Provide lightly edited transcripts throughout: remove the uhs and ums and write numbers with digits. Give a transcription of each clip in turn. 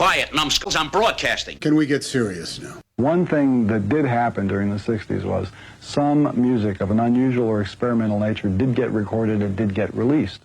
quiet, numbskulls. I'm broadcasting. Can we get serious now? One thing that did happen during the 60s was some music of an unusual or experimental nature did get recorded and did get released.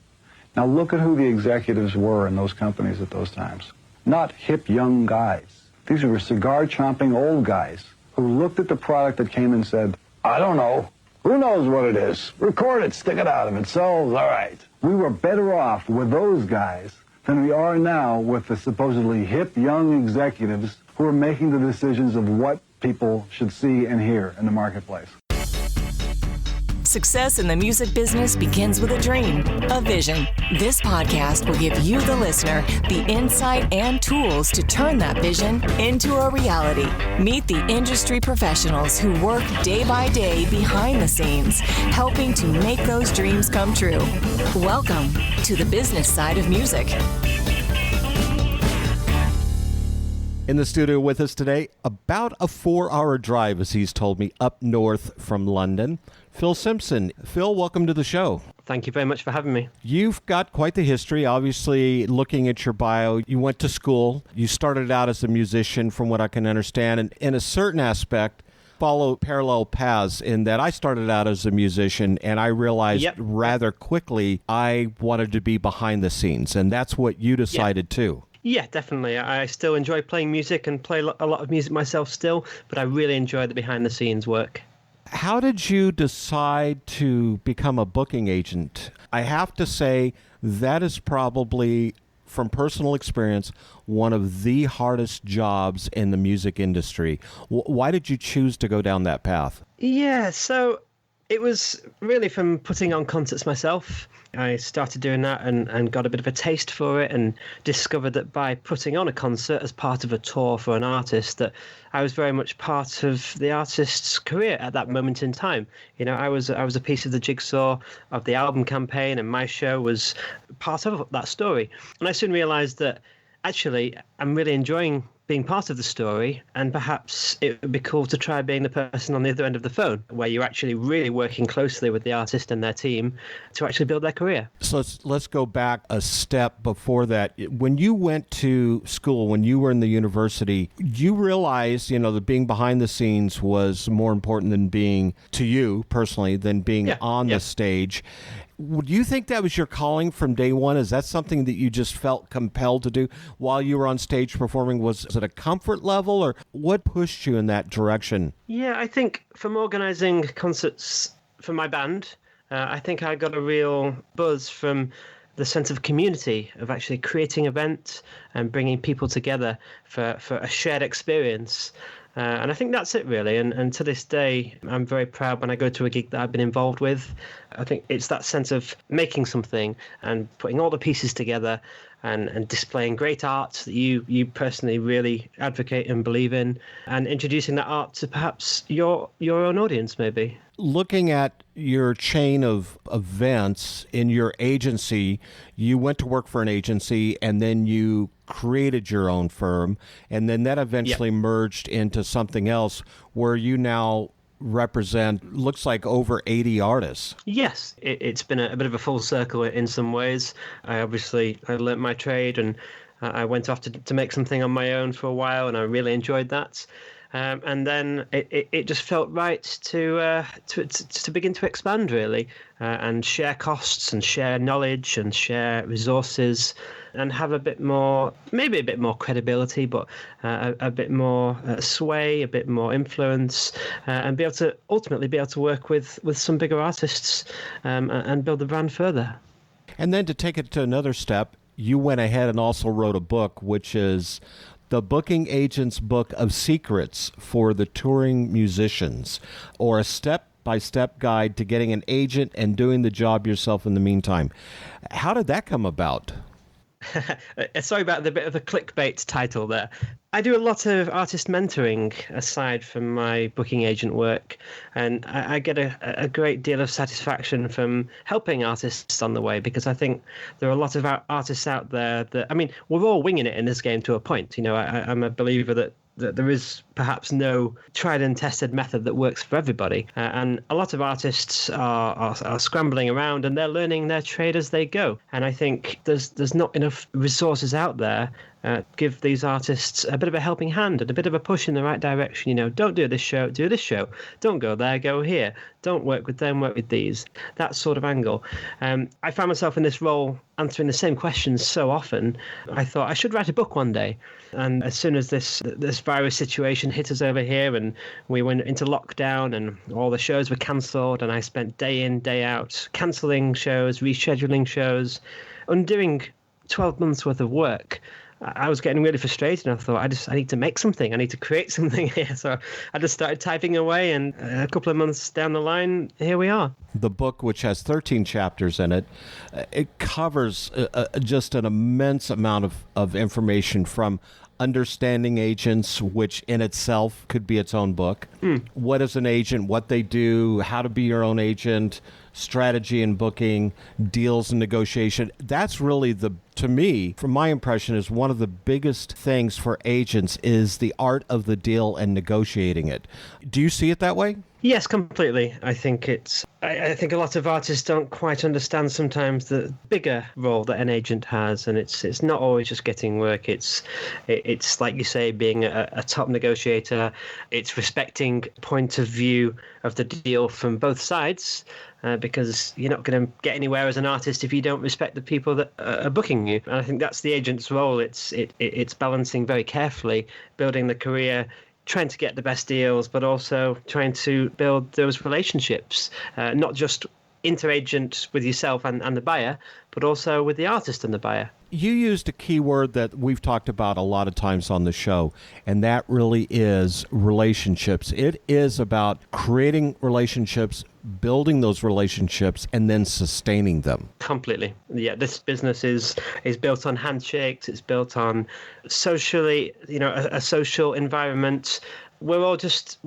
Now look at who the executives were in those companies at those times. Not hip young guys. These were cigar-chomping old guys who looked at the product that came and said, I don't know. Who knows what it is? Record it, stick it out. If it sells, all right. We were better off with those guys than we are now with the supposedly hip young executives who are making the decisions of what people should see and hear in the marketplace. Success in the music business begins with a dream, a vision. This podcast will give you, the listener, the insight and tools to turn that vision into a reality. Meet the industry professionals who work day by day behind the scenes, helping to make those dreams come true. Welcome to the business side of music. In the studio with us today, about a 4-hour drive, as he's told me, up north from London, Phil Simpson. Phil, welcome to the show. Thank you very much for having me. You've got quite the history. Obviously, looking at your bio, you went to school. You started out as a musician, from what I can understand, and in a certain aspect, follow parallel paths in that I started out as a musician and I realized rather quickly I wanted to be behind the scenes, and that's what you decided too. Yeah, definitely. I still enjoy playing music and play a lot of music myself still, but I really enjoy the behind-the-scenes work. How did you decide to become a booking agent? I have to say that is probably, from personal experience, one of the hardest jobs in the music industry. Why did you choose to go down that path? Yeah, so it was really from putting on concerts myself. I started doing that and got a bit of a taste for it and discovered that by putting on a concert as part of a tour for an artist, that I was very much part of the artist's career at that moment in time. You know, I was a piece of the jigsaw of the album campaign, and my show was part of that story. And I soon realized that actually I'm really enjoying being part of the story, and perhaps it would be cool to try being the person on the other end of the phone, where you're actually really working closely with the artist and their team to actually build their career. So let's go back a step before that. When you went to school, when you were in the university, you realized, that being behind the scenes was more important than being, to you personally, than being on the stage. Would you think that was your calling from day one? Is that something that you just felt compelled to do while you were on stage performing? Was it a comfort level, or what pushed you in that direction? Yeah, I think from organising concerts for my band, I think I got a real buzz from the sense of community, of actually creating events and bringing people together for a shared experience. And I think that's it, really. And to this day, I'm very proud when I go to a gig that I've been involved with. I think it's that sense of making something and putting all the pieces together and displaying great art that you personally really advocate and believe in, and introducing that art to perhaps your own audience, maybe. Looking at your chain of events in your agency, you went to work for an agency and then you created your own firm, and then that eventually merged into something else where you now represent, looks like, over 80 artists. Yes, it's been a bit of a full circle in some ways. I learnt my trade, and I went off to make something on my own for a while, and I really enjoyed that. And then it just felt right to begin to expand, really, and share costs and share knowledge and share resources and have maybe a bit more credibility, but a bit more sway, a bit more influence, and ultimately be able to work with some bigger artists and build the brand further. And then to take it to another step, you went ahead and also wrote a book, which is The Booking Agent's Book of Secrets for the Touring Musicians, or a step-by-step guide to getting an agent and doing the job yourself in the meantime. How did that come about? Sorry about the bit of a clickbait title there. I do a lot of artist mentoring aside from my booking agent work, and I get a great deal of satisfaction from helping artists on the way, because I think there are a lot of artists out there that, we're all winging it in this game to a point. I'm a believer that there is perhaps no tried and tested method that works for everybody. And a lot of artists are scrambling around and they're learning their trade as they go. And I think there's not enough resources out there give these artists a bit of a helping hand and a bit of a push in the right direction. Don't do this show, do this show. Don't go there, go here. Don't work with them, work with these. That sort of angle. I found myself in this role answering the same questions so often. I thought I should write a book one day. And as soon as this virus situation hit us over here and we went into lockdown and all the shows were cancelled, and I spent day in, day out cancelling shows, rescheduling shows, undoing 12 months worth of work, I was getting really frustrated, and I thought, I need to make something. I need to create something here. So I just started typing away, and a couple of months down the line, here we are. The book, which has 13 chapters in it, it covers just an immense amount of information, from understanding agents, which in itself could be its own book. What is an agent, what they do, how to be your own agent, strategy and booking, deals and negotiation. That's really to me, from my impression, is one of the biggest things for agents is the art of the deal and negotiating it. Do you see it that way? Yes, completely. I think I think a lot of artists don't quite understand sometimes the bigger role that an agent has, and it's not always just getting work. It's like you say, being a top negotiator. It's respecting point of view of the deal from both sides, because you're not going to get anywhere as an artist if you don't respect the people that are booking you. And I think that's the agent's role. It's balancing very carefully, building the career, trying to get the best deals, but also trying to build those relationships, not just interagent with yourself and the buyer, but also with the artist and the buyer. You used a key word that we've talked about a lot of times on the show, and that really is relationships. It is about creating relationships, building those relationships, and then sustaining them. Completely. Yeah, this business is built on handshakes. It's built on socially, a social environment. We're just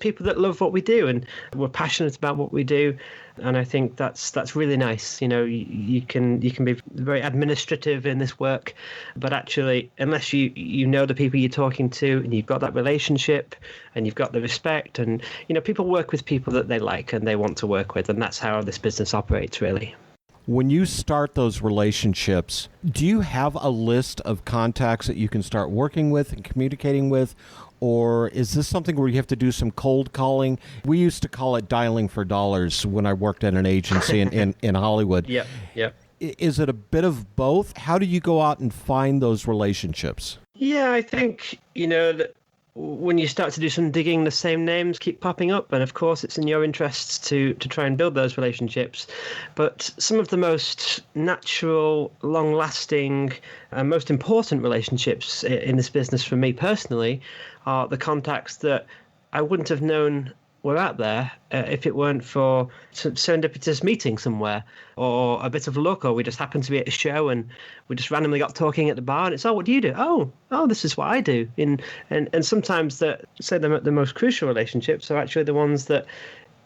people that love what we do, and we're passionate about what we do. And I think that's really nice. You can be very administrative in this work, but actually, unless you know the people you're talking to, and you've got that relationship, and you've got the respect, and people work with people that they like and they want to work with, and that's how this business operates, really. When you start those relationships, do you have a list of contacts that you can start working with and communicating with? Or is this something where you have to do some cold calling? We used to call it dialing for dollars when I worked at an agency in Hollywood. Yep. Is it a bit of both? How do you go out and find those relationships? Yeah, I think, that when you start to do some digging, the same names keep popping up. And of course, it's in your interests to try and build those relationships. But some of the most natural, long-lasting, and most important relationships in this business for me personally are the contacts that I wouldn't have known were out there if it weren't for some serendipitous meeting somewhere, or a bit of luck, or we just happened to be at a show and we just randomly got talking at the bar, and it's, what do you do? Oh, this is what I do. And sometimes the most crucial relationships are actually the ones that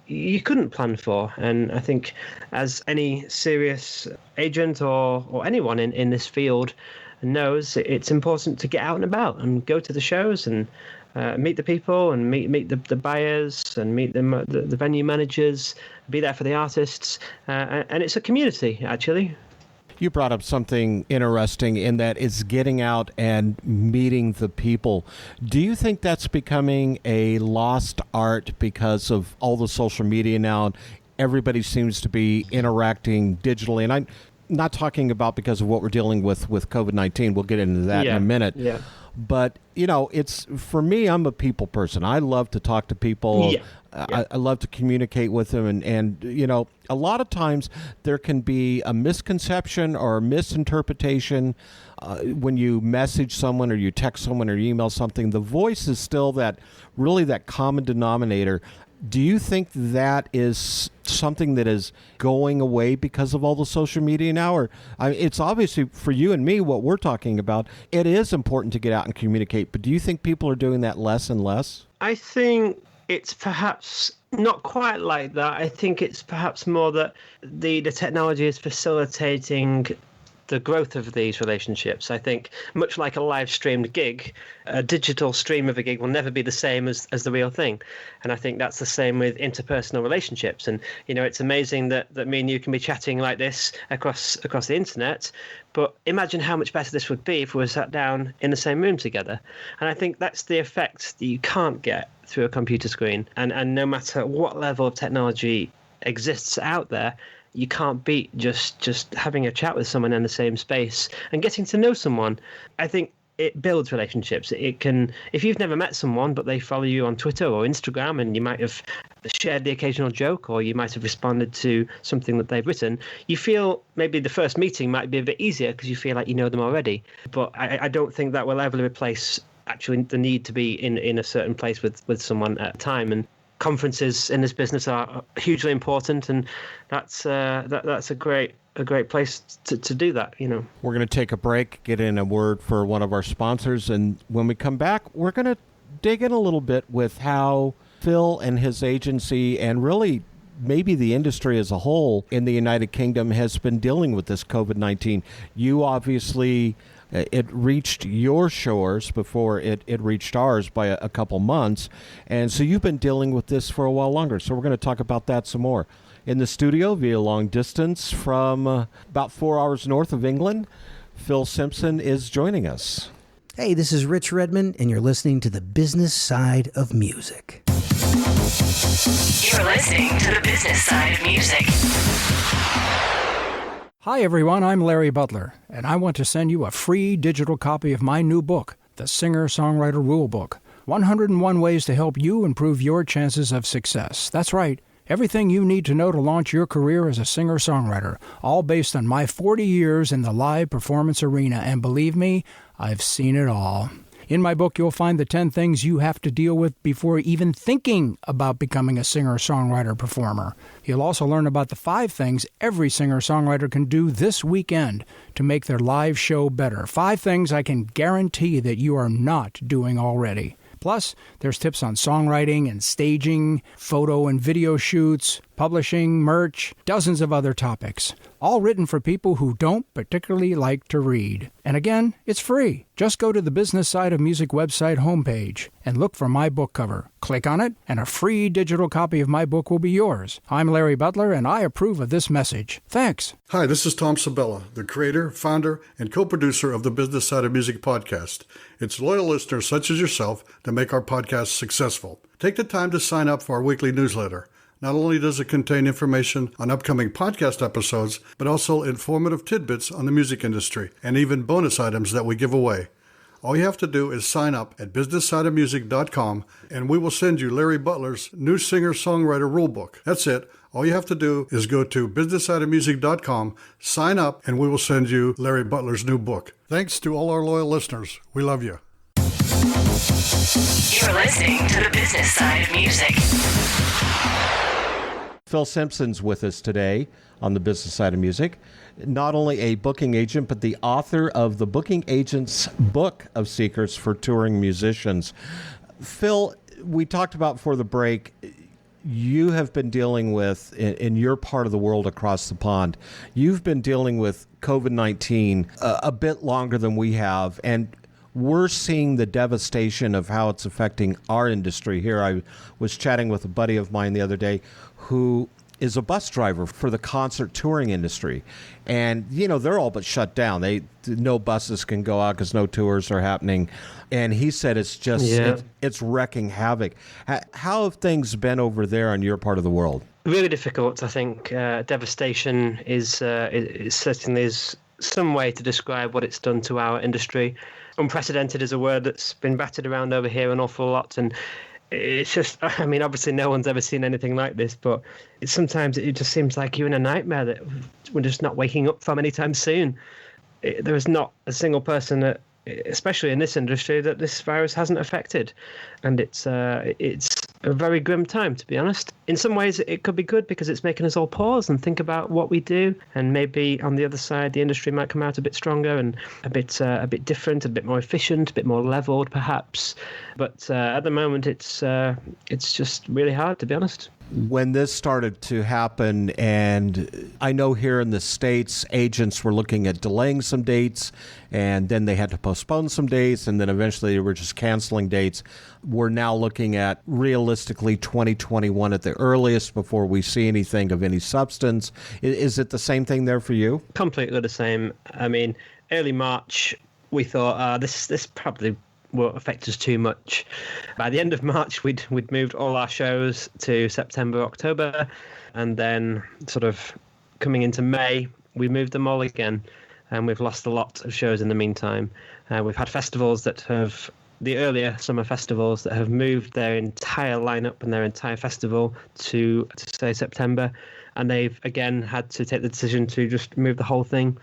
you couldn't plan for. And I think as any serious agent or anyone in this field knows, it's important to get out and about and go to the shows and meet the people and meet the buyers and meet the venue managers, be there for the artists, and it's a community, actually. You brought up something interesting in that it's getting out and meeting the people. Do you think that's becoming a lost art because of all the social media now? Everybody seems to be interacting digitally, and I'm not talking about because of what we're dealing with COVID-19. We'll get into that in a minute. Yeah. But, it's, for me, I'm a people person. I love to talk to people. Yeah. I love to communicate with them. And, a lot of times there can be a misconception or a misinterpretation when you message someone or you text someone or you email something. The voice is still that common denominator. Do you think that is something that is going away because of all the social media now? Or it's obviously for you and me what we're talking about. It is important to get out and communicate, but do you think people are doing that less and less? I think it's perhaps not quite like that. I think it's perhaps more that the technology is facilitating the growth of these relationships. I think much like a live streamed gig, a digital stream of a gig will never be the same as the real thing. And I think that's the same with interpersonal relationships. And, it's amazing that me and you can be chatting like this across the internet. But imagine how much better this would be if we were sat down in the same room together. And I think that's the effect that you can't get through a computer screen. And no matter what level of technology exists out there, you can't beat just having a chat with someone in the same space and getting to know someone. I think it builds relationships. It can, if you've never met someone but they follow you on Twitter or Instagram and you might have shared the occasional joke or you might have responded to something that they've written, you feel maybe the first meeting might be a bit easier because you feel like you know them already. But I don't think that will ever replace actually the need to be in a certain place with someone at a time. And conferences in this business are hugely important, and that's a great place to do that. We're going to take a break, get in a word for one of our sponsors, and when we come back, we're going to dig in a little bit with how Phil and his agency, and really maybe the industry as a whole in the United Kingdom, has been dealing with this COVID-19. You obviously, it reached your shores before it reached ours by a couple months, and so you've been dealing with this for a while longer. So we're going to talk about that some more. In the studio via long distance from about 4 hours north of England, Phil Simpson is joining us. Hey, this is Rich Redmond, and you're listening to The Business Side of Music. You're listening to The Business Side of Music. Hi, everyone. I'm Larry Butler, and I want to send you a free digital copy of my new book, The Singer-Songwriter Rulebook, 101 Ways to Help You Improve Your Chances of Success. That's right. Everything you need to know to launch your career as a singer-songwriter, all based on my 40 years in the live performance arena, and believe me, I've seen it all. In my book, you'll find the 10 things you have to deal with before even thinking about becoming a singer-songwriter performer. You'll also learn about the 5 things every singer-songwriter can do this weekend to make their live show better. 5 things I can guarantee that you are not doing already. Plus, there's tips on songwriting and staging, photo and video shoots, publishing, merch, dozens of other topics. All written for people who don't particularly like to read. And again, it's free. Just go to the Business Side of Music website homepage and look for my book cover. Click on it, and a free digital copy of my book will be yours. I'm Larry Butler, and I approve of this message. Thanks. Hi, this is Tom Sabella, the creator, founder, and co-producer of the Business Side of Music podcast. It's loyal listeners such as yourself that make our podcast successful. Take the time to sign up for our weekly newsletter. Not only does it contain information on upcoming podcast episodes, but also informative tidbits on the music industry and even bonus items that we give away. All you have to do is sign up at businesssideofmusic.com, and we will send you Larry Butler's new singer-songwriter rulebook. That's it. All you have to do is go to businesssideofmusic.com, sign up, and we will send you Larry Butler's new book. Thanks to all our loyal listeners. We love you. You're listening to The Business Side of Music. Phil Simpson's with us today on the Business Side of Music. Not only a booking agent, but the author of the Booking Agent's Book of Secrets for Touring Musicians. Phil, we talked about before the break, you have been dealing with, in your part of the world across the pond, you've been dealing with COVID-19 a bit longer than we have, and we're seeing the devastation of how it's affecting our industry here. I was chatting with a buddy of mine the other day who is a bus driver for the concert touring industry. And, they're all but shut down. No buses can go out because no tours are happening. And he said it's just, it's wrecking havoc. How have things been over there in your part of the world? Really difficult, I think. Devastation is certainly is some way to describe what it's done to our industry. Unprecedented is a word that's been battered around over here an awful lot, and it's just, obviously no one's ever seen anything like this, but sometimes it just seems like you're in a nightmare that we're just not waking up from anytime soon. There is not a single person that, especially in this industry, that this virus hasn't affected, and it's a very grim time, to be honest. In some ways, it could be good because it's making us all pause and think about what we do, and maybe on the other side, the industry might come out a bit stronger and a bit different, a bit more efficient, a bit more leveled, perhaps. But at the moment, it's just really hard, to be honest. When this started to happen, and I know here in the States, agents were looking at delaying some dates, and then they had to postpone some dates, and then eventually they were just canceling dates. We're now looking at realistically 2021 at the earliest before we see anything of any substance. Is it the same thing there for you? Completely the same. I mean, early March, we thought this probably won't affect us too much. By the end of March, we'd moved all our shows to September, October, and then sort of coming into May, we moved them all again, and we've lost a lot of shows in the meantime. We've had festivals that have, the earlier summer festivals, that have moved their entire lineup and their entire festival to say September, and they've again had to take the decision to just move the whole thing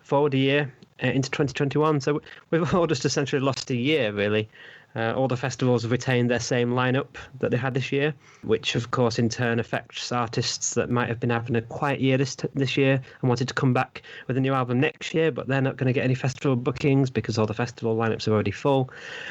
forward a year into 2021. So we've all just essentially lost a year, really. All the festivals have retained their same lineup that they had this year, which of course in turn affects artists that might have been having a quiet year this year and wanted to come back with a new album next year, but they're not going to get any festival bookings because all the festival lineups are already full.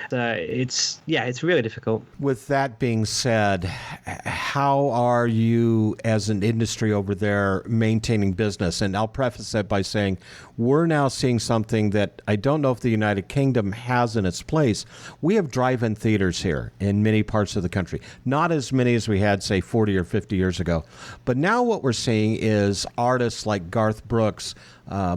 It's really difficult. With that being said, how are you as an industry over there maintaining business? And I'll preface that by saying we're now seeing something that I don't know if the United Kingdom has in its place. We have drive-in theaters here in many parts of the country. Not as many as we had, say, 40 or 50 years ago. But now what we're seeing is artists like Garth Brooks,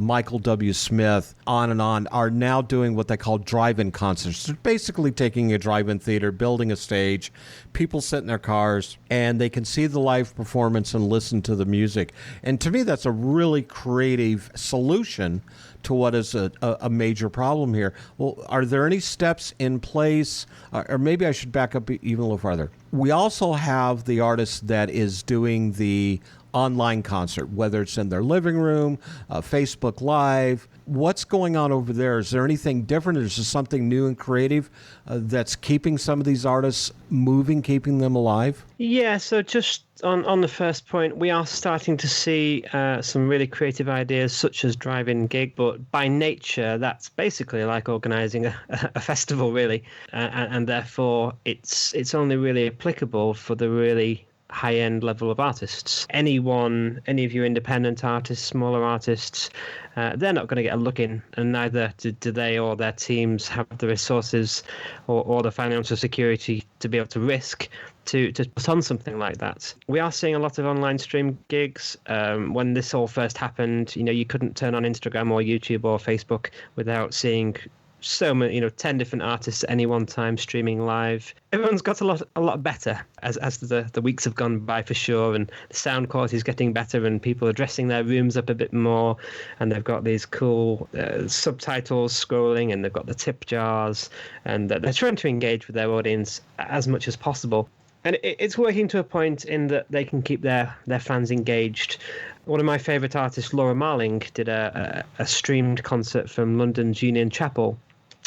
Michael W. Smith, on and on, are now doing what they call drive-in concerts. They're basically taking a drive-in theater, building a stage, people sit in their cars, and they can see the live performance and listen to the music. And to me, that's a really creative solution to what is a major problem here. Well, are there any steps in place, or maybe I should back up even a little farther. We also have the artist that is doing the online concert, whether it's in their living room, Facebook Live. What's going on over there? Is there anything different? Is there something new and creative that's keeping some of these artists moving, keeping them alive? Yeah, so just on the first point, we are starting to see some really creative ideas, such as drive-in gig, but by nature, that's basically like organising a festival, really, and therefore it's only really applicable for the really high-end level of artists. Any of your independent artists, smaller artists, they're not going to get a look in, and neither do they or their teams have the resources or the financial security to be able to risk to put on something like that. We are seeing a lot of online stream gigs. When this all first happened, you couldn't turn on Instagram or YouTube or Facebook without seeing so many, 10 different artists at any one time streaming live. Everyone's got a lot better as the weeks have gone by, for sure, and the sound quality is getting better, and people are dressing their rooms up a bit more, and they've got these cool subtitles scrolling, and they've got the tip jars, and they're trying to engage with their audience as much as possible. And it's working to a point in that they can keep their fans engaged. One of my favourite artists, Laura Marling, did a streamed concert from London's Union Chapel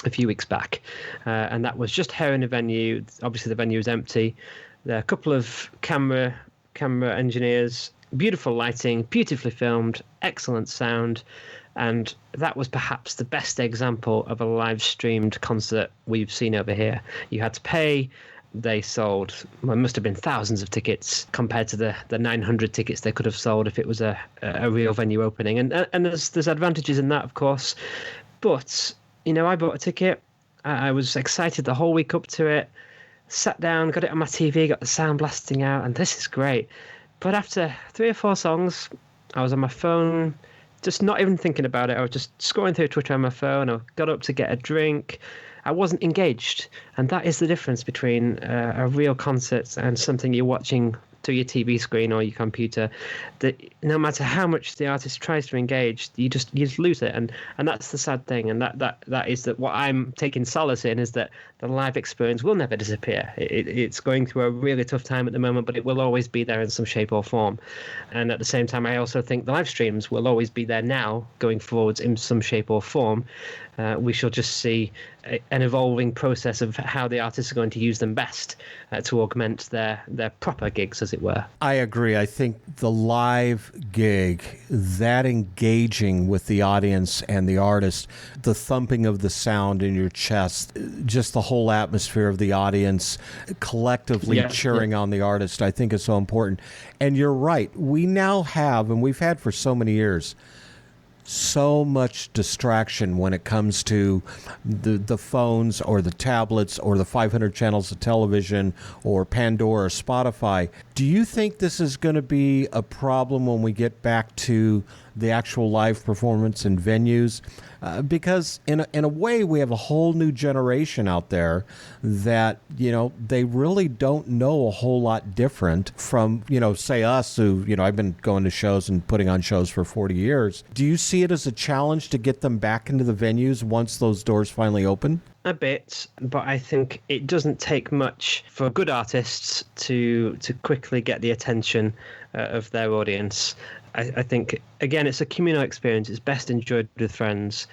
a few weeks back, and that was just her in a venue. Obviously the venue was empty. There are a couple of camera engineers, beautiful lighting, beautifully filmed, excellent sound, and that was perhaps the best example of a live streamed concert we've seen over here. You had to pay. They sold, well, it must have been thousands of tickets compared to the 900 tickets they could have sold if it was a real venue opening. And there's advantages in that, of course. But, I bought a ticket. I was excited the whole week up to it. Sat down, got it on my TV, got the sound blasting out, and this is great. But after 3 or 4 songs, I was on my phone, just not even thinking about it. I was just scrolling through Twitter on my phone. I got up to get a drink. I wasn't engaged, and that is the difference between a real concert and something you're watching through your TV screen or your computer. That no matter how much the artist tries to engage, you just lose it, and that's the sad thing. And that is that what I'm taking solace in is that the live experience will never disappear. It's going through a really tough time at the moment, but it will always be there in some shape or form. And at the same time, I also think the live streams will always be there now, going forwards in some shape or form. we shall just see an evolving process of how the artists are going to use them best to augment their proper gigs, as it were. I agree. I think the live gig, that engaging with the audience and the artist, the thumping of the sound in your chest, just the whole atmosphere of the audience collectively cheering on the artist, I think is so important. And you're right. We now have, and we've had for so many years, so much distraction when it comes to the phones or the tablets or the 500 channels of television or Pandora or Spotify. Do you think this is going to be a problem when we get back to the actual live performance in venues? Because in a way, we have a whole new generation out there that, they really don't know a whole lot different from, say us who, I've been going to shows and putting on shows for 40 years. Do you see it as a challenge to get them back into the venues once those doors finally open? A bit, but I think it doesn't take much for good artists to quickly get the attention of their audience. I think, again, it's a communal experience. It's best enjoyed with friends.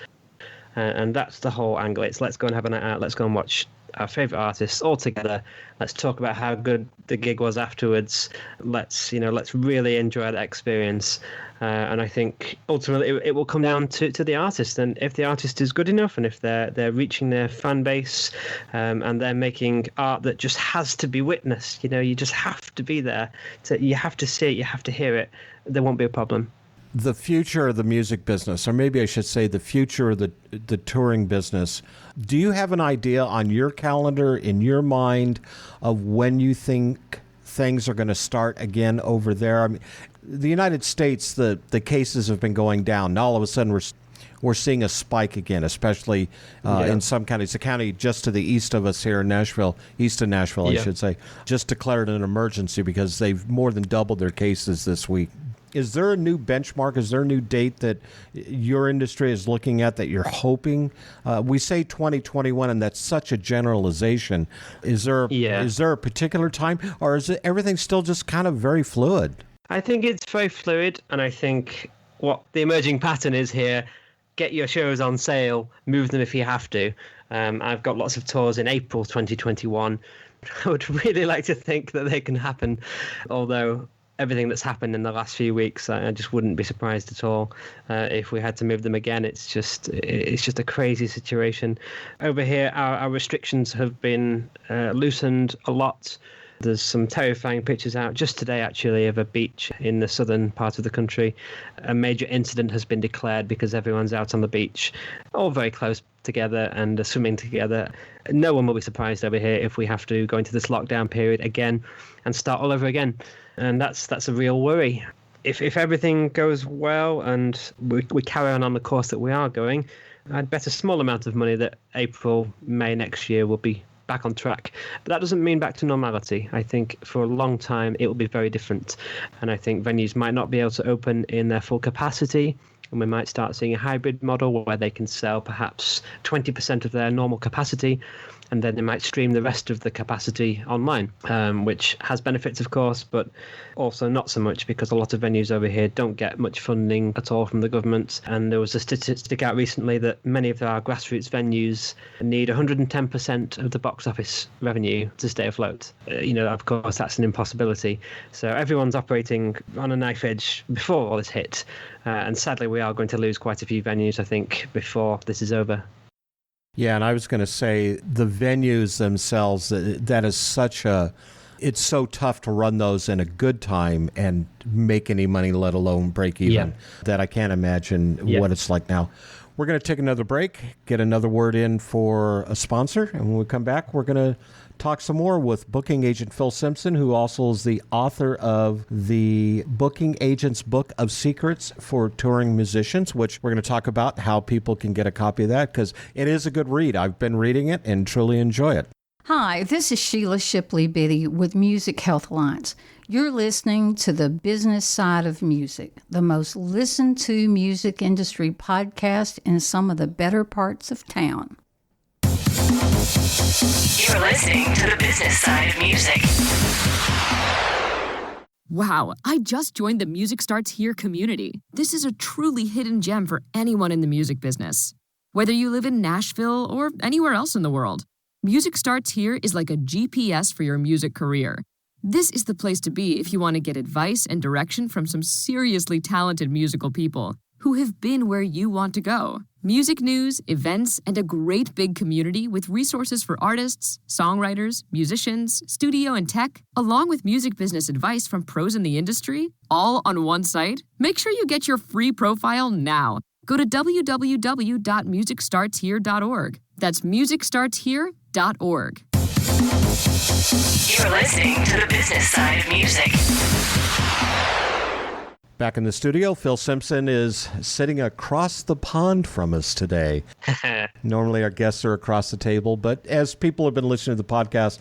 And that's the whole angle. It's let's go and have a night out. Let's go and watch our favourite artists all together. Let's talk about how good the gig was afterwards. Let's really enjoy that experience. And I think ultimately it will come down to the artist. And if the artist is good enough, and if they're reaching their fan base, and they're making art that just has to be witnessed, you just have to be there. You have to see it, you have to hear it. There won't be a problem. The future of the music business, or maybe I should say the future of the touring business, do you have an idea on your calendar, in your mind, of when you think things are going to start again over there? I mean, the United States, the cases have been going down. Now all of a sudden we're seeing a spike again, especially in some counties. The county just to the east of us here in Nashville, east of Nashville, I should say, just declared an emergency because they've more than doubled their cases this week. Is there a new benchmark? Is there a new date that your industry is looking at that you're hoping? We say 2021, and that's such a generalization. Is there a particular time, or is everything still just kind of very fluid? I think it's very fluid, and I think what the emerging pattern is here, get your shows on sale, move them if you have to. I've got lots of tours in April 2021. I would really like to think that they can happen, although everything that's happened in the last few weeks, I just wouldn't be surprised at all if we had to move them again. It's just a crazy situation. Over here, our restrictions have been loosened a lot. There's some terrifying pictures out just today, actually, of a beach in the southern part of the country. A major incident has been declared because everyone's out on the beach, all very close together and swimming together. No one will be surprised over here if we have to go into this lockdown period again and start all over again. And that's a real worry. If everything goes well and we carry on the course that we are going, I'd bet a small amount of money that April, May next year will be back on track. But that doesn't mean back to normality. I think for a long time it will be very different. And I think venues might not be able to open in their full capacity. And we might start seeing a hybrid model where they can sell perhaps 20% of their normal capacity, and then they might stream the rest of the capacity online, which has benefits, of course, but also not so much because a lot of venues over here don't get much funding at all from the government. And there was a statistic out recently that many of our grassroots venues need 110% of the box office revenue to stay afloat. Of course, that's an impossibility. So everyone's operating on a knife edge before all this hit. And sadly, we are going to lose quite a few venues, I think, before this is over. Yeah, and I was going to say the venues themselves, that is it's so tough to run those in a good time and make any money, let alone break even, that I can't imagine what it's like now. We're going to take another break, get another word in for a sponsor, and when we come back, we're going to talk some more with booking agent Phil Simpson, who also is the author of the Booking Agent's Book of Secrets for Touring Musicians, which we're going to talk about how people can get a copy of that, because it is a good read. I've been reading it and truly enjoy it. Hi, this is Sheila Shipley-Biddy with Music Health Alliance. You're listening to The Business Side of Music, the most listened to music industry podcast in some of the better parts of town. You're listening to The Business Side of Music. Wow, I just joined the Music Starts Here community. This is a truly hidden gem for anyone in the music business. Whether you live in Nashville or anywhere else in the world, Music Starts Here is like a GPS for your music career. This is the place to be if you want to get advice and direction from some seriously talented musical people who have been where you want to go. Music news, events, and a great big community with resources for artists, songwriters, musicians, studio and tech, along with music business advice from pros in the industry, all on one site. Make sure you get your free profile now. Go to www.musicstartshere.org. That's musicstartshere.org. You're listening to the business side of music. Back in the studio, Phil Simpson is sitting across the pond from us today. Normally our guests are across the table, but as people have been listening to the podcast,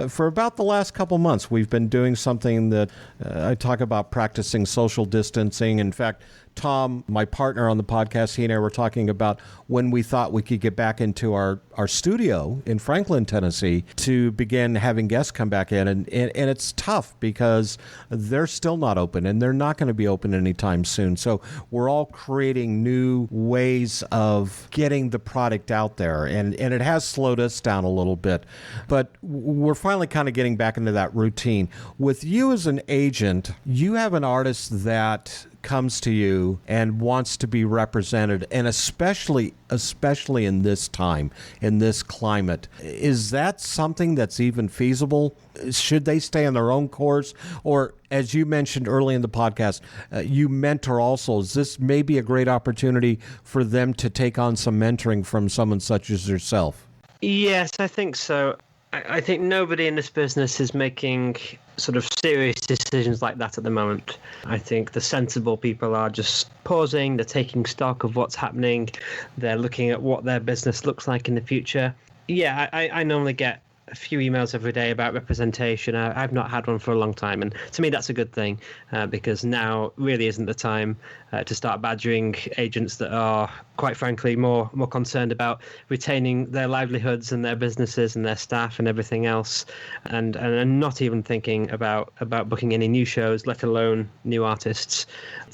for about the last couple months, we've been doing something that I talk about practicing social distancing. In fact, Tom, my partner on the podcast, he and I were talking about when we thought we could get back into our studio in Franklin, Tennessee, to begin having guests come back in. And it's tough because they're still not open, and they're not going to be open anytime soon. So we're all creating new ways of getting the product out there. And it has slowed us down a little bit. But we're finally kind of getting back into that routine. With you as an agent, you have an artist that comes to you and wants to be represented, and especially in this time, in this climate. Is that something that's even feasible? Should they stay on their own course? Or, as you mentioned early in the podcast, you mentor also. Is this maybe a great opportunity for them to take on some mentoring from someone such as yourself? Yes, I think so. I think nobody in this business is making sort of serious decisions like that at the moment. I think the sensible people are just pausing, they're taking stock of what's happening, they're looking at what their business looks like in the future. Yeah, I normally get a few emails every day about representation. I've not had one for a long time, and to me that's a good thing, because now really isn't the time to start badgering agents that are, quite frankly, more concerned about retaining their livelihoods and their businesses and their staff and everything else, and not even thinking about booking any new shows, let alone new artists.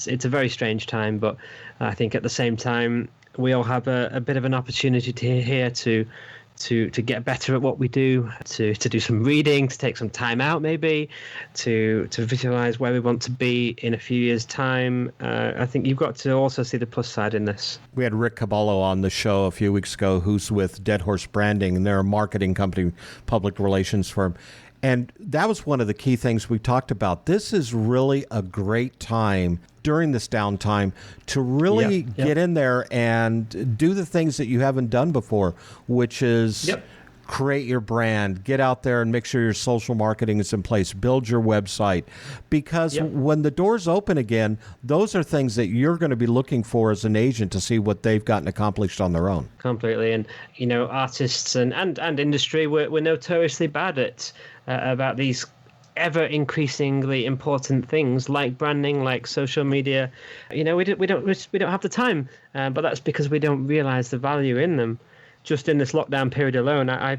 It's a very strange time, but I think at the same time we all have a bit of an opportunity to get better at what we do, to do some reading, to take some time out maybe, to visualize where we want to be in a few years' time. I think you've got to also see the plus side in this. We had Rick Caballo on the show a few weeks ago, who's with Dead Horse Branding, and they're a marketing company, public relations firm. And that was one of the key things we talked about. This is really a great time during this downtime to really get in there and do the things that you haven't done before, which is create your brand, get out there and make sure your social marketing is in place, build your website. Because when the doors open again, those are things that you're going to be looking for as an agent to see what they've gotten accomplished on their own. Completely. And, artists and industry, we're notoriously bad at about these ever increasingly important things like branding, like social media. We don't have the time, but that's because we don't realize the value in them. Just in this lockdown period alone, I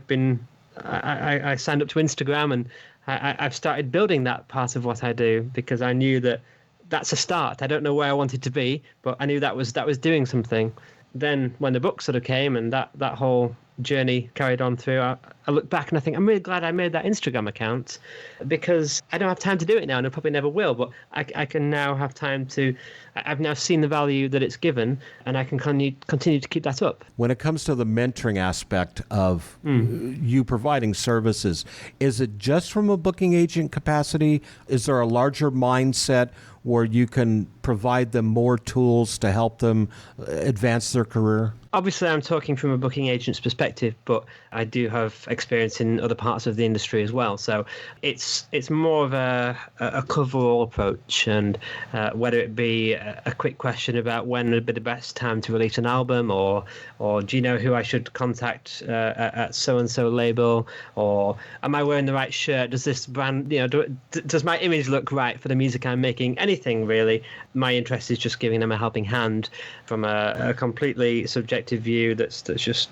signed up to Instagram, and I've started building that part of what I do, because I knew that that's a start. I don't know where I wanted to be, but I knew that was doing something. Then when the book sort of came and that whole journey carried on through, I look back and I think I'm really glad I made that Instagram account, because I don't have time to do it now, and I probably never will, but I can now have time to. I've now seen the value that it's given, and I can continue to keep that up. When it comes to the mentoring aspect of you providing services, is it just from a booking agent capacity? Is there a larger mindset where you can provide them more tools to help them advance their career? Obviously, I'm talking from a booking agent's perspective, but I do have experience in other parts of the industry as well. So it's more of a coverall approach, and whether it be a quick question about when would be the best time to release an album, or do you know who I should contact at so-and-so label, or am I wearing the right shirt? Does this brand, does my image look right for the music I'm making? Anything really. My interest is just giving them a helping hand from a completely subjective view that's just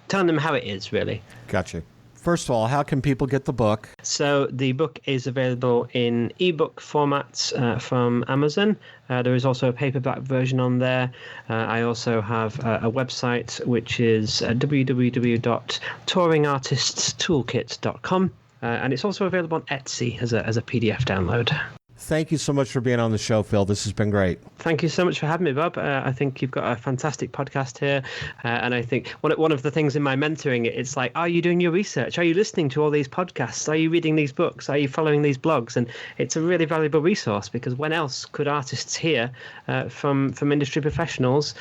telling them how it is, really. Gotcha. First of all, how can people get the book? So the book is available in ebook formats from Amazon. There is also a paperback version on there. I also have a website, which is www.touringartiststoolkit.com. And it's also available on Etsy as a PDF download. Thank you so much for being on the show, Phil. This has been great. Thank you so much for having me, Bob. I think you've got a fantastic podcast here. And I think one of the things in my mentoring, it's like, are you doing your research? Are you listening to all these podcasts? Are you reading these books? Are you following these blogs? And it's a really valuable resource, because when else could artists hear from industry professionals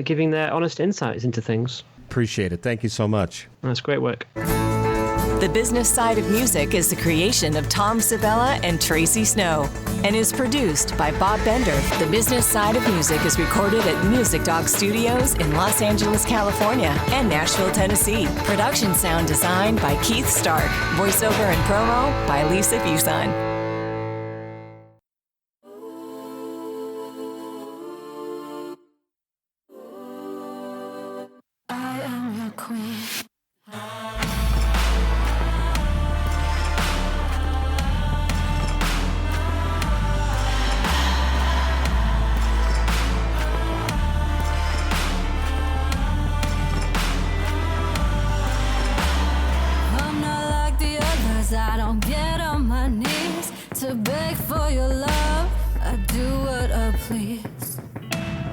giving their honest insights into things? Appreciate it. Thank you so much. That's great work. The Business Side of Music is the creation of Tom Sabella and Tracy Snow and is produced by Bob Bender. The Business Side of Music is recorded at Music Dog Studios in Los Angeles, California and Nashville, Tennessee. Production sound design by Keith Stark. Voiceover and promo by Lisa Busan. I am your queen. I don't get on my knees to beg for your love. I do what I please.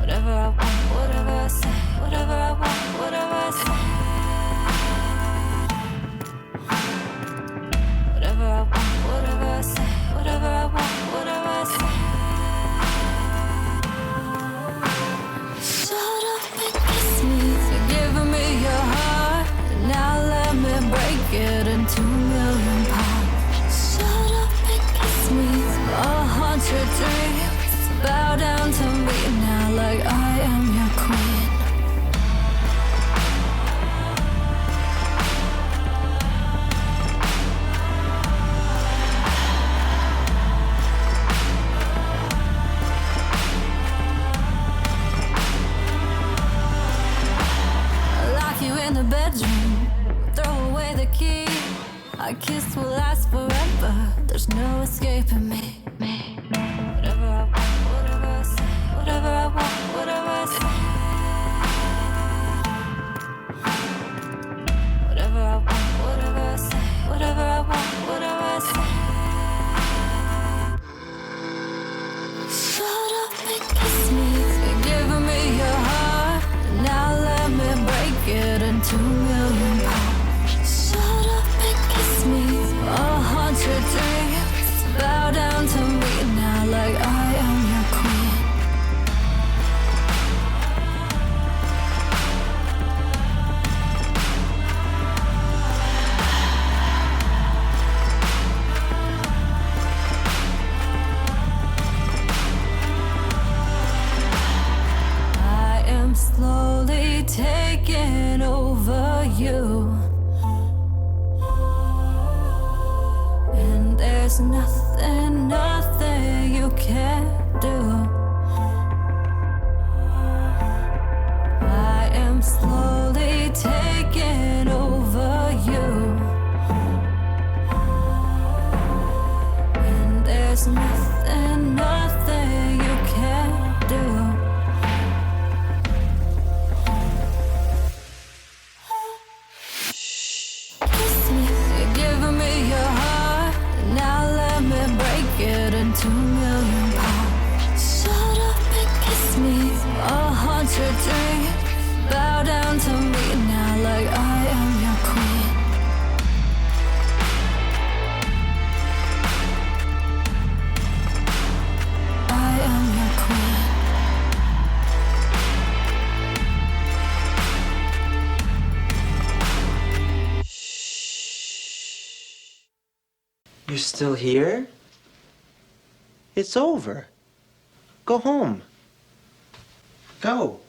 Whatever I want, whatever I say, whatever I want, whatever I say. Whatever I want, whatever I say, whatever I want, whatever I say. Shut up and kiss me. You're giving me your heart, and now let me break it in 2 million parts. Shut up and kiss me. I'll haunt your dreams. Bow down to me now like I am your queen. I lock you in the bedroom, throw away the key. Our kiss will last forever. There's no escaping me. Whatever I want, whatever I say, whatever I want, whatever I say. Whatever I want, whatever I say, whatever I want, whatever I say. Shut up and kiss me. You're giving me your heart, now let me break it in 2 million parts. Shut up and kiss me. I'll haunt your dreams. Bow down to me now like I am your queen. I am slowly taking over you. And there's nothing you can't do. I am slowly taking over you. And there's nothing you can't do. Kiss me, you're giving me your heart. Now let me break it in 2 million parts. Shut up and kiss me. I'll haunt your dreams. Bow down to me now like I am your queen. I am your queen. You're still here? It's over. Go home. Go.